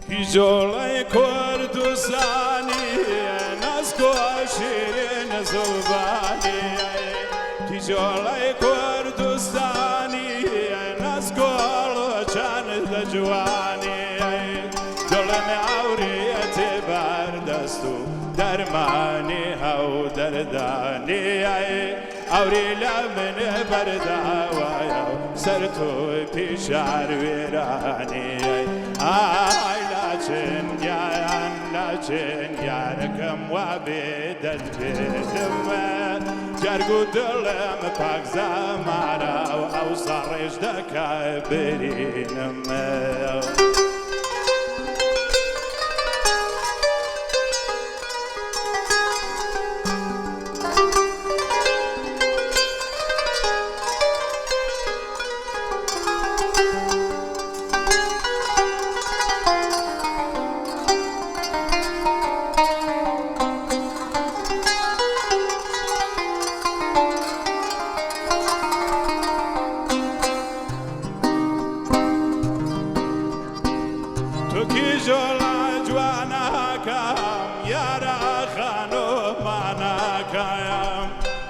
جۆڵەی کوردستانی نەسکۆ شیرین زوبانی جۆڵەی کوردستانی نەسکۆڵ چەند لە جوانی دڵم ئەوریەتی بەردەست و دەرمانی هەو دەردانی ئەوری لە من بەرداوایە و سەر تۆی پیشار وێرانی ئای لاچن یان لاچن یارەکەم وا بێدەنجێتمە جەرگ و دڵم پاک زەمارە و ئەو سەڕێژ دەکا برینمە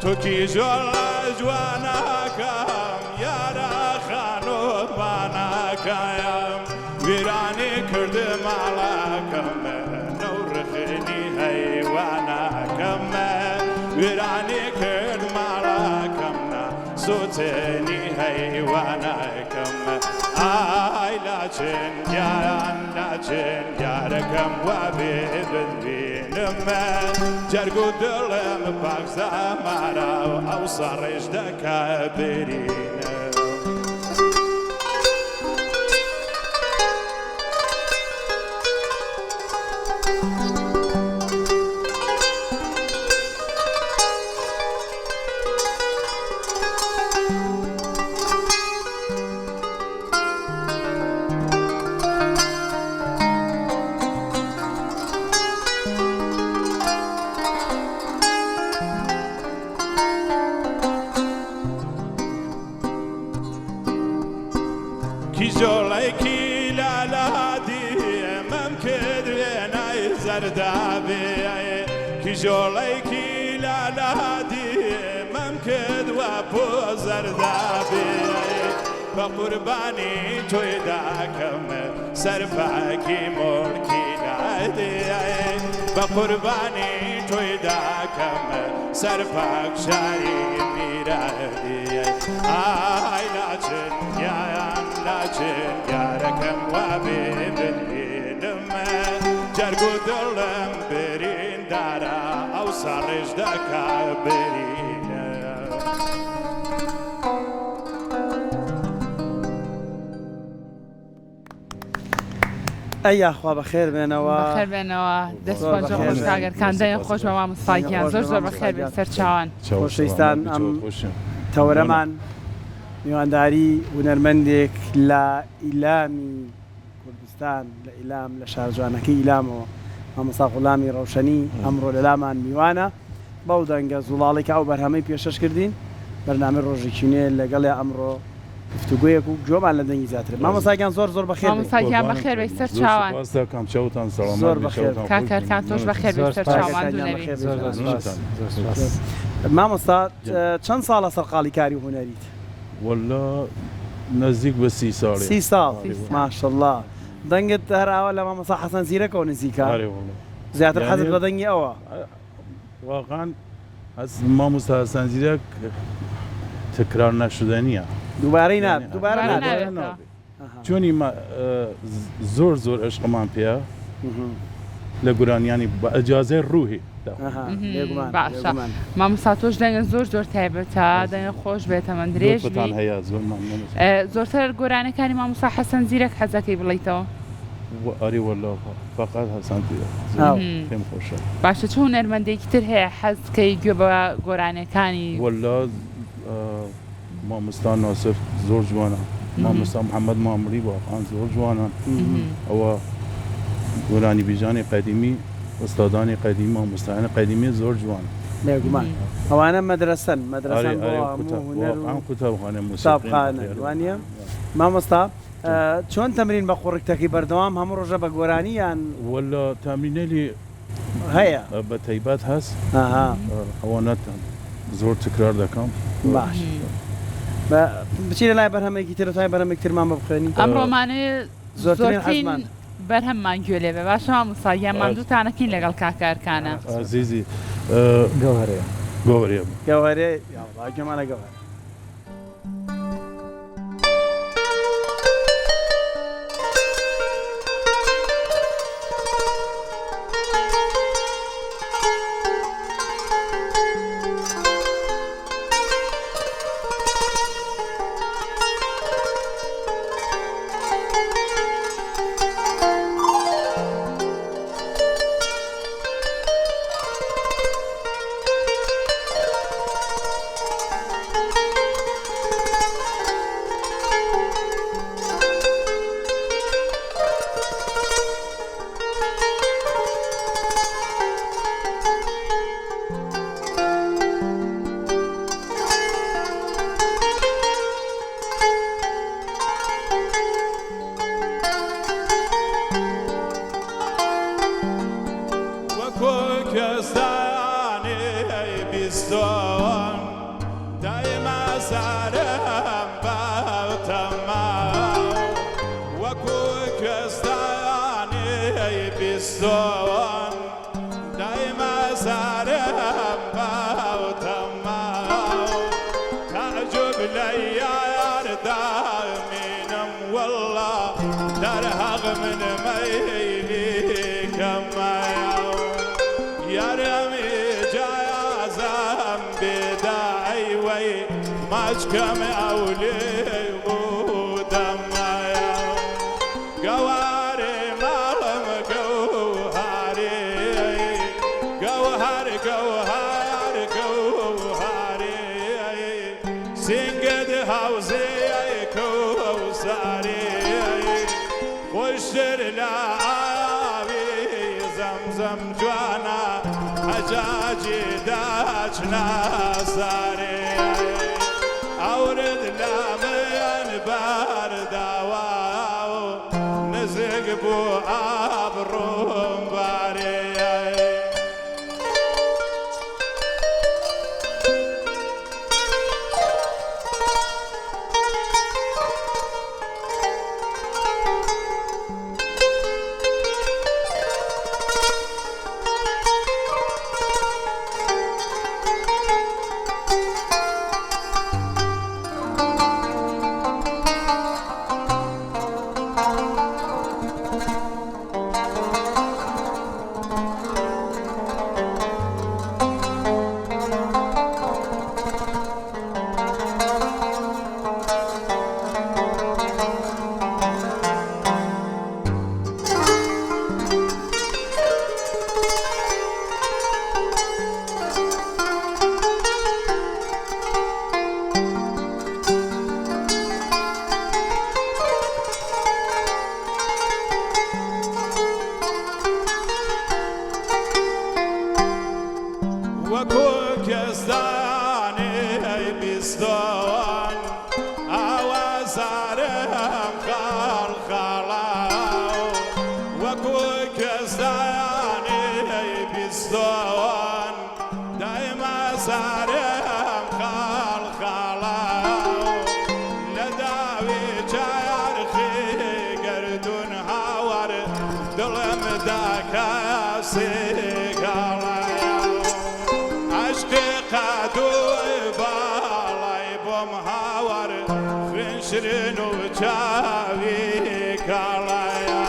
توکی جۆڵە جوانەکەم یارە خانۆمانەکەم ویرانی کرد ماڵەکەمە نەورخنی هەیوانەکەمە ویرانی کرد ماڵەکەمە سوتێنی هەیوانەکەمە ئای لاچن یان لاچن یارەکەم وا بێ ببینمە جەرگ و دڵم پاک زەمارە و ئەو سەڕێژ دەکا برینە جۆڵێکی لالادی ئەمەم کردوێنای زەردابێ کی جۆڵێکی لالادی ئەمەم کردوە بۆ زەردابێ بە قوربانی تۆی داکەمە سەرپاکی مڵکی نادێ بە قوربانی تۆی داکەمە سەرپاک شاری میرادێ ئای لاچن یان لاچن یارەکەم وا بێ ببینمە جەرگ و دڵم بریندارە ئەو سەڕێژ دەکا برینە ئەیاخوا بەخێر بێنەوە بەخێر بێنەوە دەست خۆش خۆش کاگەرکان دەیان خۆش بە مامۆستاییان زۆر زۆر بەخێر بێت سەر چاوان خۆشەویستان ئەم تەورەمان میوانداری هونەرمەندێک لە ئیلامی کوردستان لە ئیلام لە شار جوانەکەی ئیلامەوە مامۆستا غوڵامی ڕەوشەنی ئەمڕۆ لە لامان میوانە بەو دەنگە زوڵاڵێکە ئەو بەرهەمەی پێشەش کردین بەرنامەی ڕۆژێکی نوێ لەگەڵێ ئەمڕۆ گفتوگویەک و گوێمان لە دەنگی زیاتر مامۆستاکان زۆر زۆر بەخێر مامۆستاکان بەخێر بێت سەر چاوان زۆر بەخێر کاکەرکان تۆش بەخێر بێت سەر چاوان مامۆستا چەند ساڵە سەرقاڵی کاری هونەریت؟ والله نزدیک بە 30 ساڵ ماشەڵڵا دەنگت هەراوە لە مامۆستا حەسەن زیرەکەەوە نزیکە زیاتر حەزت بە دەنگی ئەوە واقعا مامۆستا حەسەن زیرەک تکرار نەشدنیە دووبارەی نات دووبارە چۆنی زۆر زۆر عشقمان پێە لە گورانیانی بە ئەجازەی ڕووهی باشە مامۆستا تۆش دەنگە زۆر زۆر تایبەتە دەنگە خۆش بێتە من درێژ زۆرتر گۆرانەکانی مامۆستا حەسەن زیرەک حەزەکەی بڵیتەوە ئەری وەڵڵا فەقەت حەسەن پێم خۆشە باشە چ هونەرمەندێکی تر هەیە حەزکەی گوێ بە گۆرانەکانی وەڵڵا مامۆستا ناسر زۆر جوانە مامۆستا محەممەد مامری واقعان زۆر جوانان ئەوە گۆرانی بیژانی قەدیمی ئۆستادانی قەدیمی مامۆستایانی قەدیمی زۆر جوان بێگومان ئەوانە مەدرسەن قوتابخانە موسیقی وانە مامۆستا چۆن تەمرین بە قوڕکتەکەی بەردەوام هەموو ڕۆژە بە گۆرانیان ولا تامرینێلی هەیە بە تایبەت هەست ئەوانە زۆر تکرار دەکەم باش بچینە لای بەرهەمێکی ترە توانای بەرهەمێکترمان بە بخوێنی ئەمڕۆمانەیە زۆرترین زۆرترین حەزمان بەرهەممان گوێ لێ بێ باشە مامۆستا یانمان دووتانەکەین لەگەڵ کاکارکانە عزیزی گەوهرەیە گۆوەریە گەوەرێ یاڵاگەمانە گەوەر كم أولي ودمايا قواري مالم قوهاري قوهار قوهار قوهاري سنقد هاوزي كوساري وشر لعابي زمزم جوانا حجاجي داجنا ساري أورد لامين بارداواو نزق بو عبرهم باري شرنو چاوی کالایا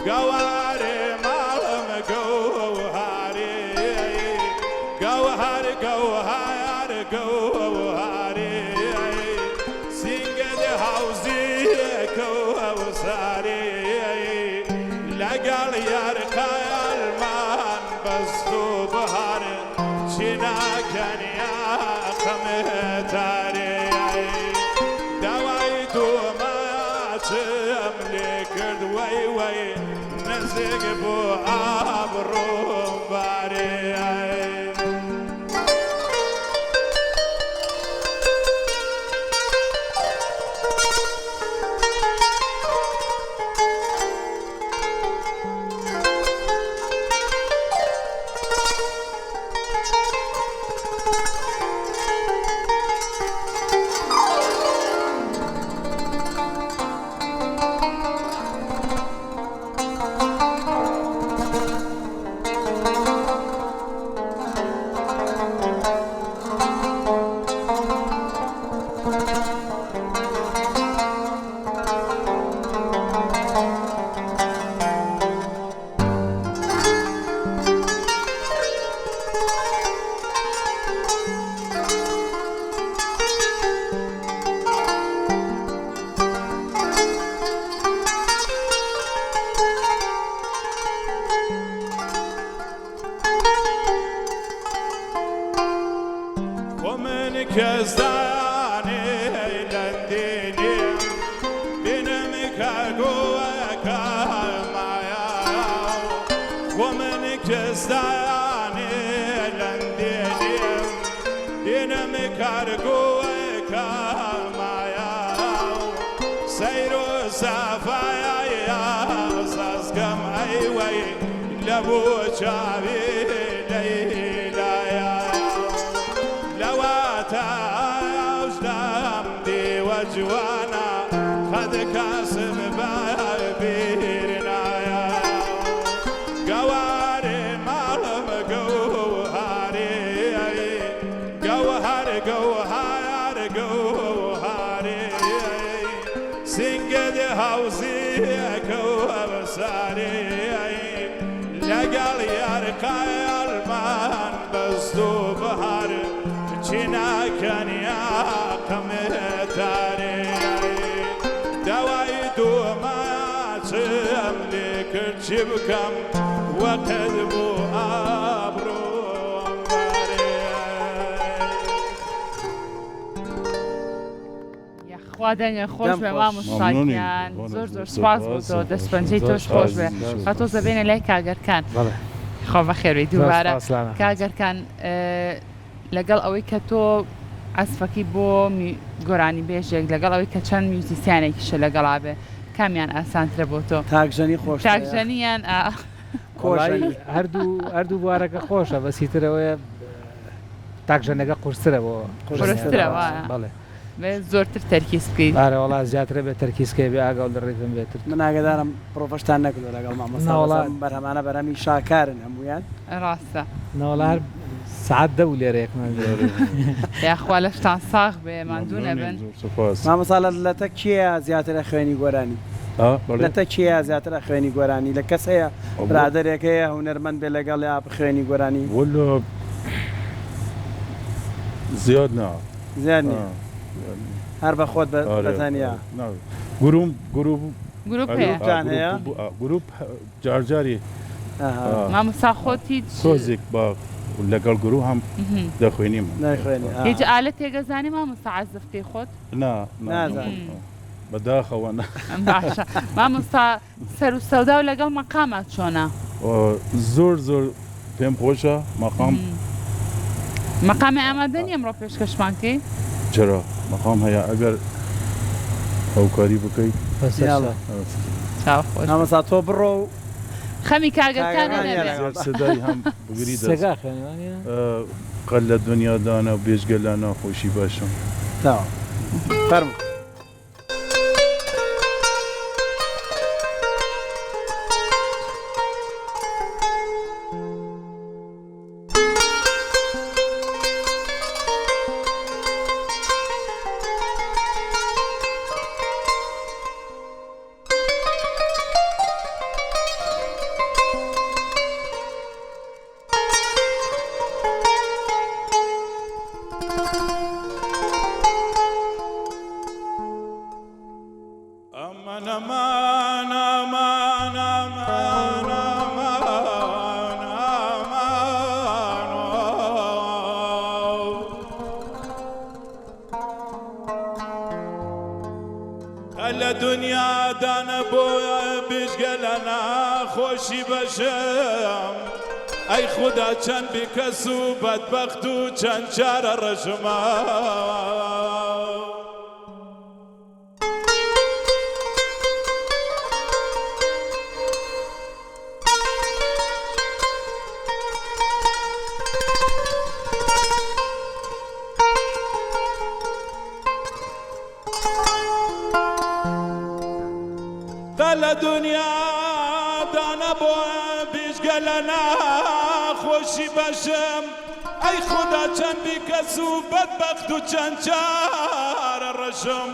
گواری مالم گوهاری گوهر گوهر گوهاری سینگد حوزی کوساری لگل یار خیال من بستو بهار چینا کنیا خمتاری کرد وی وی نزدیک بو عبرم باری كزداني لنديني بنم كاقوك معايا ومن كزداني لنديني بنم كاقوك معايا سيرو سافايا يا ساسكم ايوي لبو شابي ليلى يا لواتا وجدام دي وجوانا خذ كاسم بابيرنا يا قواري مالم قوهاري قوهر قوهر قوهاري سنقد هوزيك وبساري لقل يرقى المان بسدو بهار جنا كان يا قمتاري دواي دوما تملك جبكم وقدبو أبرو خواردنی خوش به ما مستقیان زور سپاس بود و دستپنجه توش خوش به خاطر زبین لیک اگر کن خواب خیری دوباره که اگر کن لگل اوی که تو عزفکی بو گرانی بیشک لگل اوی که چند موزیسیانی کش لگل عبه کمیان آسان تر بود تو تاکجنی خوش تاکجنیان کوشی هردو بارک خوشه ولی تروی تاکجنیگه قرصره با بله به زورتر ترکیز کنید. آره والا زیادتر به ترکیز که به آگاه در ریتم بهتر. من آگاه دارم پروفشتن نکردم لگال ما مثلا برهمانه برهمی شاکرن همویان. راسته. نه والا هر ساعت دولی ریک من داره. یا خوالش تنساق به من دونه بن. ما مثلا لطکیه زیادتر خوانی گورانی. لطکیه زیادتر خوانی گورانی. لکسیه برادر که هنرمند به لگال آب خوانی گورانی. ولی زیاد نه. زیاد نه. هر بخود بتانیا. گروپ تانیا. گروپ جارجاری. ما مساخوتی. سوزیک با لگال گروه هم دخوینیم. دخوینی. هیچ آلت یگزانی ما مستعزف کی خود؟ نه زن. بداخل وانا. باشه. ما مسا سر سودا و لگال مقامات شونه. زور تیم خوشه مقام. مقام آمدنی امروز پیشکش کی؟ چرا مقام هیا اگر او کاری بکی یالا چاو خوش اما ساتو برو خمی کاغر کنه صدای هم بگیرید سگا خیلی قل دنیا دانا و بیشگلانا خوشی باشم تمام فرمو دنیا دان بویا بیشگلنا خوشی باشم ای خدا چند بیکس و بدبخت و چند چار رشما قال دنیا دانا بو بیشگلنا خوشی باشم ای خدا چند بیکس و بدبخت و چند چار رشم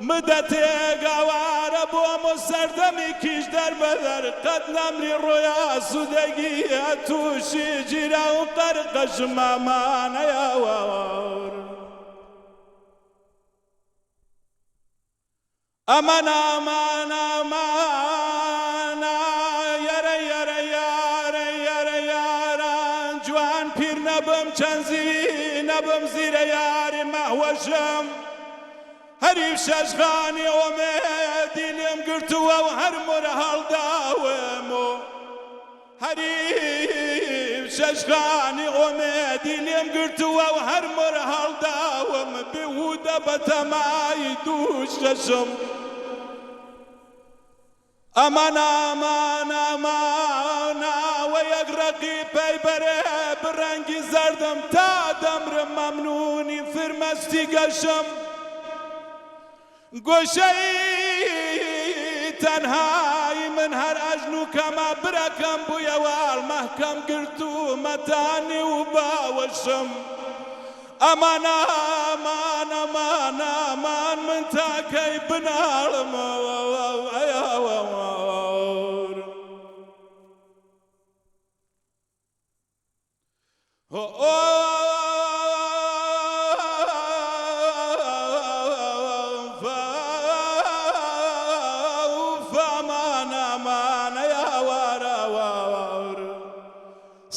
مدت گوار بو مسردمی کش در بدر قد نمری رویا سودگی توشی جیرا و قرقش مامان یاوار امان امان امان یاره یاره یاره یاره یاره جوان پیر نەبم چەند زیوی نەبم زیرە یاری مەهوەشم هەریف شەشغانی ئۆمێدی لێم گرتووە و هەرمورە هەڵداوم و هەریف شەشغانی ئۆمێدی لێم گرتووە و هەرمورە هەڵداوم بێهودە بە تەمای دوو شەشم ئەمان ئەمان ئەمانەوە یەک ڕەقی پەی بەرێ بڕەنگی زەردم تا دەمرم مەمنونی فرمەستی گەشم گۆشەی تەنهایی من هەر ئەژن و کەمە برەکەم بوویەوەڵ مەحکەم گرت و مەتانی و باوەشم ئەمان ئەمان ئەمان ئەمان من تاکەی بناڵم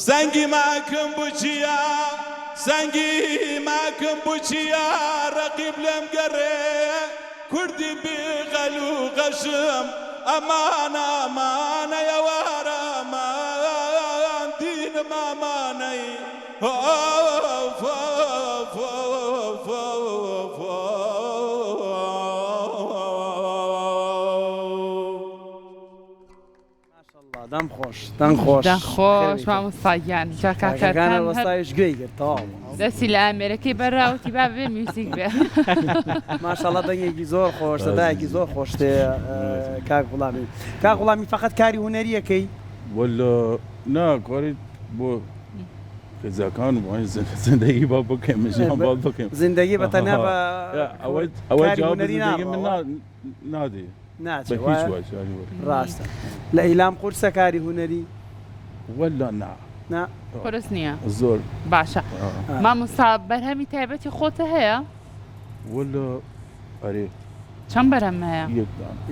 سەنگی ماکم بچیە سەنگی ماکم بچیە ڕەقیب لێم گەڕێ کوردی بیغەل و غەشم ئەمان ئەمانەیە وارە ئەمان دینم ئەمانەی دەم خۆش دەم خۆش دەم خۆش مامۆستاگیان کاکەکانە وەستایش گوێی گرت تەواو دەستی لە ئامێرەکەی بەراوتی با بێ میوزیک بێ ماشەڵڵا دەنگێکی زۆر خۆش سەدایەکی زۆر خۆش تێ کاک وڵامی کاک وڵامی فەقەت کاری هونەریەکەی وەلا نا کاری بۆ کەزاکان وای زندگی با بکەم ژیان با بکەم زندگی بەتەنیا بە ئەوە جواب زندگی من نادێ ناچێت بە هیچ وجه ڕاستە لە ئیلام قورسە کاری هونەری وەلا نا قورس نییە زۆر باشە مامۆستا بەرهەمی تایبەتی خۆتە هەیە وەلا ئەرێ چەند بەرهەم هەیە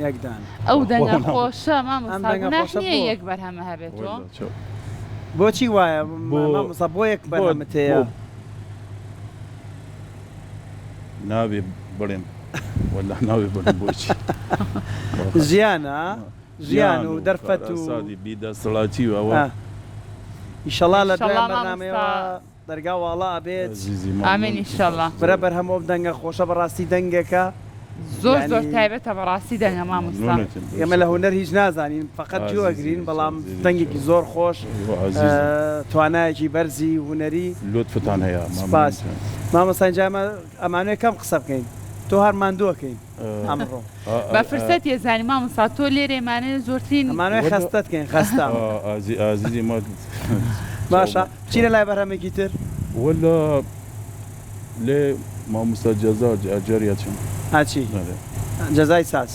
یەکدان ئەو دەنگە خۆشە مامۆستا گوناح نییە یەک بەرهەمە هەبێتەوە بۆچی وایە مامۆستا بۆ یەک بەرهەمت هەیە نابێ بڵێم وەلا ناوێ بڵێم بۆچی ژیانە ژیان و دەرفەت و سادی بیدەسەڵاتی و ئەوە ئیشەڵا لە دوای بەرنامەوە دەرگا واڵا ئەبێت ئامین ئینشەڵڵا برە بەرهەمەوە دەنگە خۆشە بەڕاستی دەنگێکە زۆر زۆر تایبەتە بەڕاستی دەنگە مامۆستا ئێمە لە هونەر هیچ نازانین فقط جوەگرین بەڵام دەنگێکی زۆر خۆش توانایەکی بەرزی هونەری لۆتفتان هەیە سپاس مامۆستا جامە ئەمانوێ کەم قسە بکەین تۆ هەر ماندووەکەین ئەمڕۆ بە فرسەت ێزانی مامۆستا تۆ لێرێمانە زۆرترین ئەمانوێ خەستەت کەین خەستا ئازیزی ما باشە چی لە لای بەرهەمێکی تر وەلا لێ مامۆستا جەزا ئەجەریە چم هاچی جەزای ساز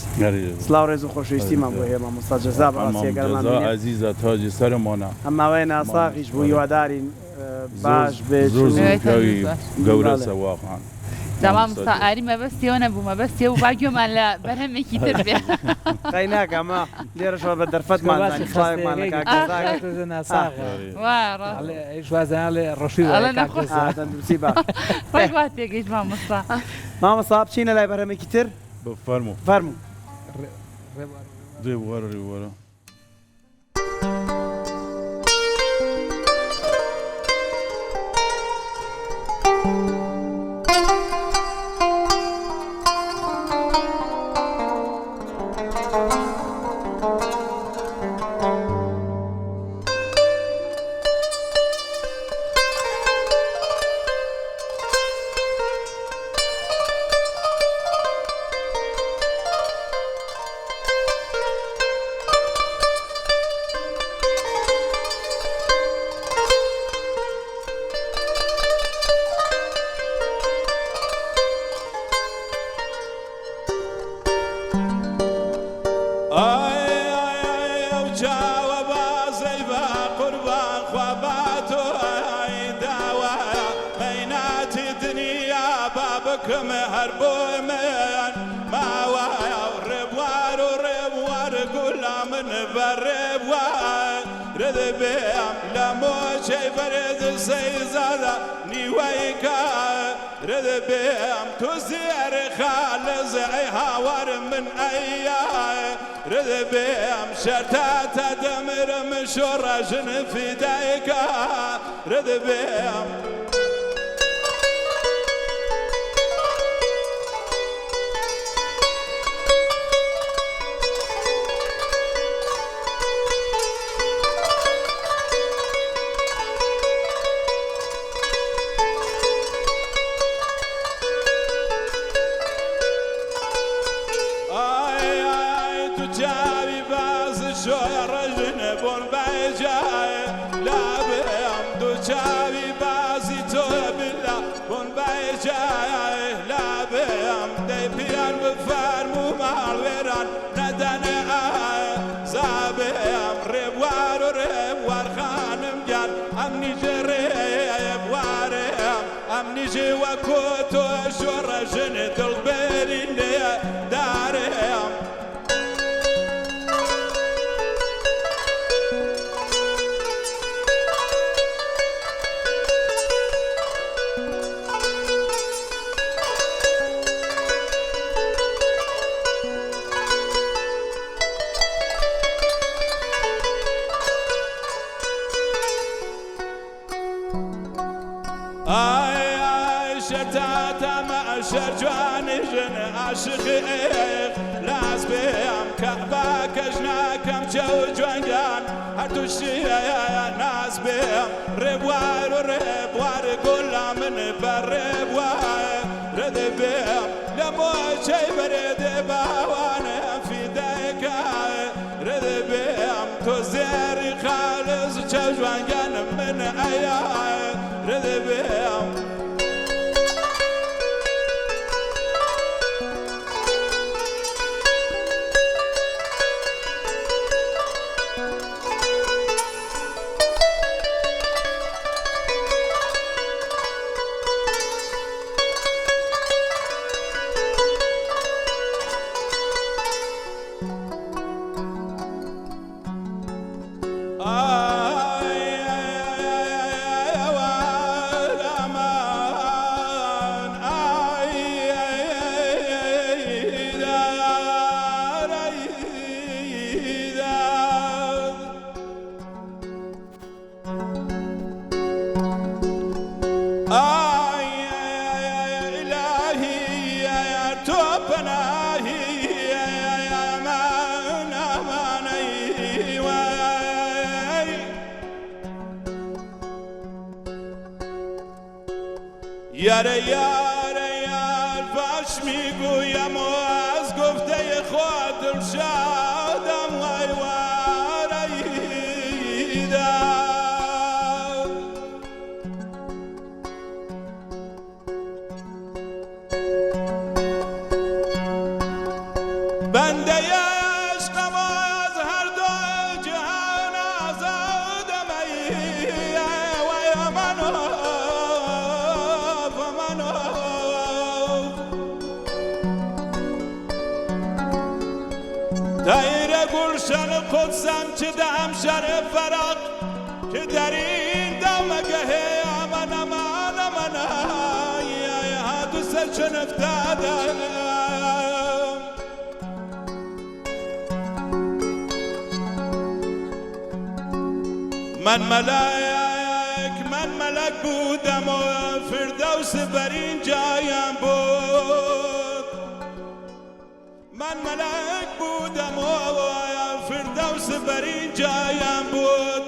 سڵاو ڕێز و خۆشەویستیمان بۆ هەیە مامۆستا جەزا بەڕاستیەکەمان عزیزە تاجی سەرمانە ئەماوەی ناساقیش بوو هیوادارین باش بێت گەورە سەواخان مامۆستا ئاری مەبەستیەوە نەبوو مەبەستیە و باگوێمان لە بەرهەمێکی تر بێ قەی ناکە ئەمە لێرەشەوە بە دەرفەتمان ڕۆشی با تێگەیشت مامۆستا مامۆستا بچینە لای بەرهەمێکی تر فەرموو فەرموو ڕێوەرە ڕێوەرە بکەمە هەر بۆی من ماوایە ڕێبوار و ڕێبوار گوڵا من بە ڕێبوار ڕێدەبێم لە مۆچەی بەرێز سيزادا نيويكا ردبيم تزير خالز هاور من أيام ردبيم شتات دمر مشرجن في دايكا ردبيم نيجي وكوتو شرجن دلبرين دارهم شتاتا ما شرجوان جن عاشق لاس بهم كعبا كجنا كم جو جوانجان هرتوشي ناس بهم ربوار قولا من بربوار رد بهم لمو شي برد باوان في دايكا رد بهم توزير خالص جو جوانجان من ايام رد بهم یاره یاره یار باش میگویم و از گفته خود دل شادم وای واریدم بنده عشقم از هر دو جهان آزادم وای منو دایر گلشن قدسم چه دم شرف فرق که در این دمگه امن امان امان ها دو سر چون افتادم من ملک بودم و فردوس بر این جایم بود من ملک بودم و فردوس بر این جایم بود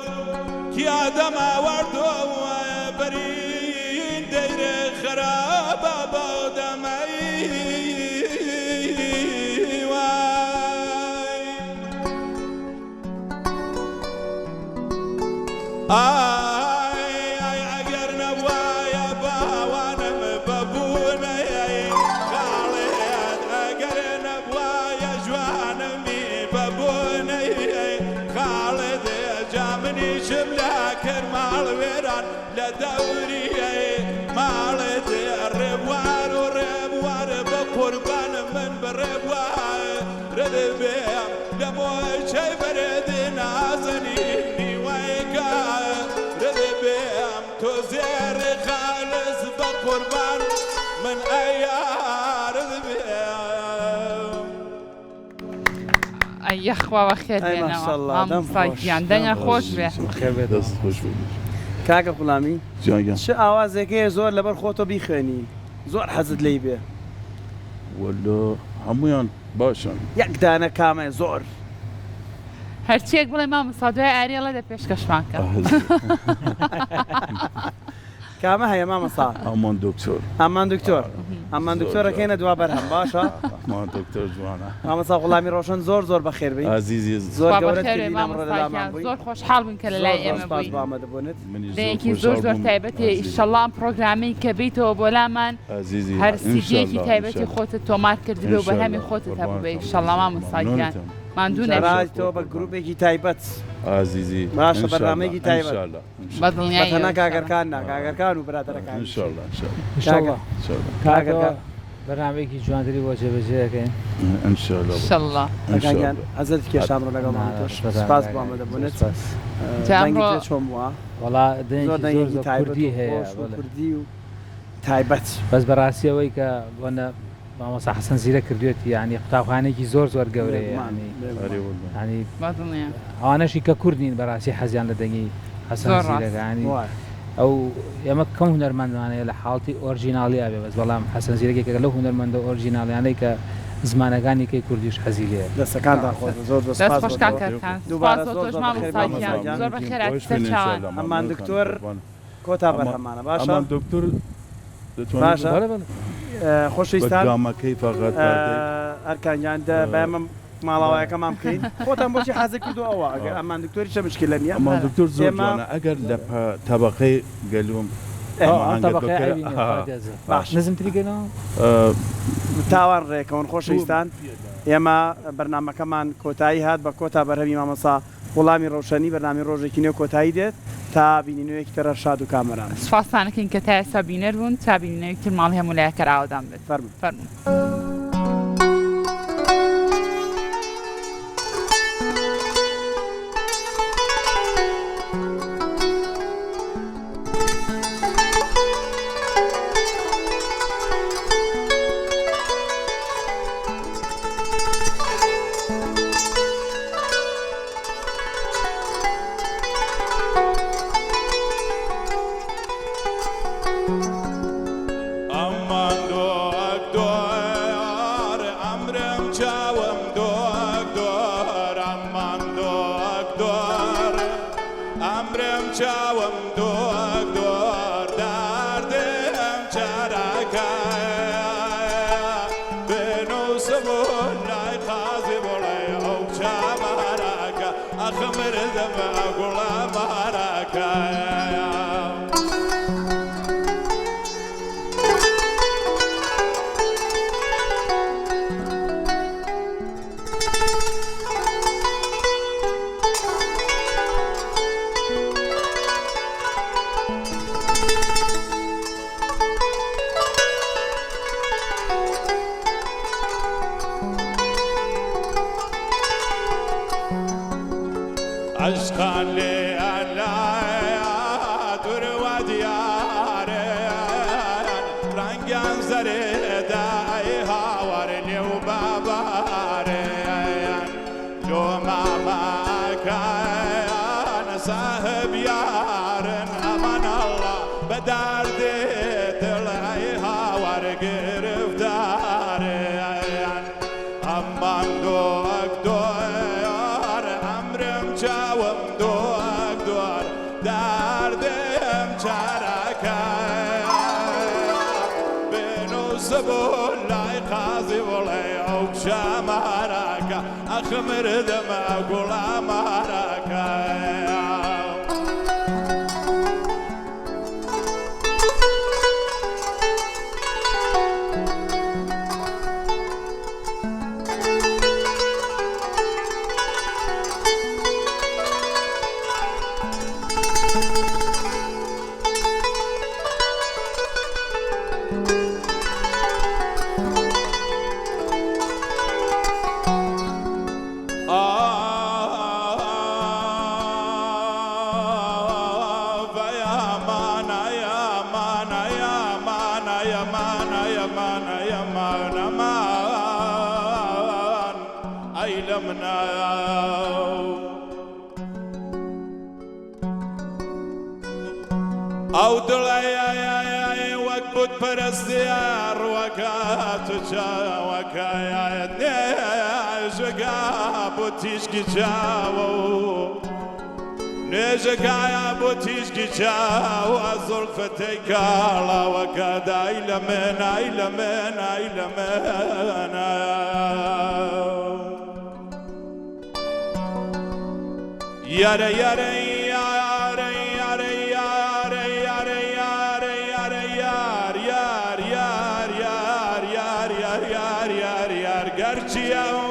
که آدم آورد و بر این دیر خراب آبادم اگر نبوای باوانم ببونه خالد اگر نبوای جوانمی ببونه خالد جامنی شملا کرمال ویران لدوری مالد ربوار و ربوار بقربان من بربوار ردبیم لموی چه برد نازنی تو قربان من أيار أي أخوة وخير أي ما شاء الله، دم خوش. صايفيان دنيا خوش به خێر بێت دەست خۆش بێت. کاکە غوڵامی جیان چه ئاوازێکەیە زۆر لەبەر خۆتۆ بیخوێنی زۆر حەزت لێی بێ وەلا هەمویان باشن. یەک دانە کامە زۆر هەرچیەک بڵێ مامۆستا دوای ئاریەڵە دە پێشکەشمان کە کامە هەیە مامەستا ئەمان دکتۆر. ئەمان دکتۆر ئەمان دکتۆرەکەینە دوا بەرهەم باشە ئەمان دکتۆر جوانە. مامەستا غوڵامی ڕۆشن زۆر زۆر بەخێر بی عزیزی زۆر خوا گەورەت بەخێرێ کردی لەمڕۆ لەلامان مامۆستاکیان بووی زۆر خۆشحاڵ بووین کە لەلای ئێمە سپاس بووین بۆ ئامادەبوونت لەیەکی زۆر زۆر تایبەتی ئیشەڵڵا ئەم پرۆگرامی کە بیتەوە بۆ لامان عزیزی هەر سیدیەکی تایبەتی خۆتت تۆمار کردی بێ و بەرهەمی خۆتت هەبوو بێ ئیشەڵڵا مامۆستاکیان ماندوو جارای نەبێت تۆ بە گروپێکی تایبەت عزیزی باشە بەرنامەیەکی تایبەت بە بە تەنها دڵنیایی کاگەرکان نا کاگەرکان و برادەرەکان انشالله انشالله کاگەرکان بەرنامەیەکی جوانتری بۆ جێبەجێەکەین انشالله ئیشەڵڵا ئەگەیان ئەزت کێشامڕۆ لەگەڵ مامۆتۆش سپاس بۆ ئامادەبوونت جامڕۆ چۆم وە وڵا زۆر دەنگی دەنگی زۆر تایبەت کوردی و هەیە خۆش و کوردی و تایبەت بەس بەڕاستیەوەی کە بۆنە مامۆستا حەسەن زیرە کردوێتی ینی قوتابخانەیەکی زۆر زۆر گەورەیە ینی بە دڵنیە ئەوانەشی کە کوردین بەڕاستی حەزیان لە دەنگی حەسەن زۆر زیرەکانی وای ئەو ئێمە کەم هونەرمەندانەیە لە حاڵی ئۆرجیناڵیا بێ بەس بەڵام حەسەن زیرەکێکە لەو هونەرمەندە ئۆرجیناڵیانەی کە زمانەکانی کەی کوردیش حەزی لێ دەستەکانتان خۆش زۆر زۆر دەست سپاس خۆش بۆ تۆ. کاکەکان دووبارە سپاس زۆر تۆش زۆر مامۆستاکیان بەخێر زۆر بەخێرات سەرچاوان ئەمان دکتۆر کۆتا بەرهەمانە باشە ئەمان دکتۆر باشە خۆشەویستان گامەکەی فقط ئەرکانیان بەمە ماڵاوایەکەمان بکەین خۆتان بۆچی حەزی کردو ئەوە ئەگەر ئەمان دکتۆری چه مشکلە نییە ئەمان دکتۆر زۆر جوانە ئەگەر لە تەبەقەی گەلوم باش نزمتریگەنەوە تاوان ڕێکەون خۆشەویستان ئێمە بەرنمەکەمان کۆتایی هات بە کۆتا بەرهەمی مامەسا وڵامی ڕۆشنی بەرنامی ڕۆژێکی نوێ کۆتایی دێت تا بینینەوەیەکی تەرە شاد و کامەران سپاسانەکەین کە تا ئێستا بینەر بوون تا بینینەوەیەکی ماڵی هەموو لایەکە ڕاوەدان بێت فەرموو عشقا لي ألا تروى دياري رنجان زريدا هاورني وباباري لو ما كان صاحب يارن أمان الله بدار دي طلعي هاور قرف داري أمان دوك دوار عمرم جاوم دوك دوار دردم شاركا بينو سبول لاي قاضي ولاي عوك شاماركا أخمر دم أقول أماركا ئەو دڵەیە وەک بوت پەرستیار وەکات و چاوەکایەت نێژەگا بۆ تیشکی چاوە و نێژەکایە بۆ تیشکی چاوە زوڵفەتەی کاڵاوەکە دای لە من ئای لە من ئای لە منە یارە یارە یارە یارە یارە یارە یارە یارە یار یار یار یار یار یار یار یار یار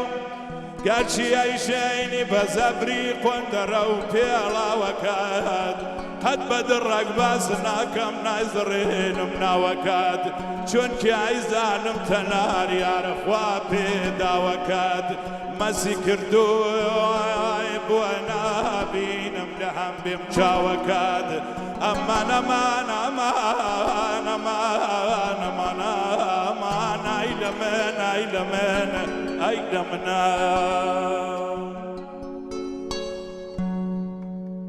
گەرچیە ئیشەینی بە زەبری قۆندەرە و پێڵاوەکات قەت بە دڕەک باس ناکەم نایزڕێنم ناوەکات چونکی ئایزانم تەنار یارە خوا پێداوەکات مەسی کردووە بووە نابینم لە هەم بێم چاوەکات ئەمان ئەمان ئەمان ئەمان ئەمان ئەمان ئای لە من ئای لە من ئای لە منە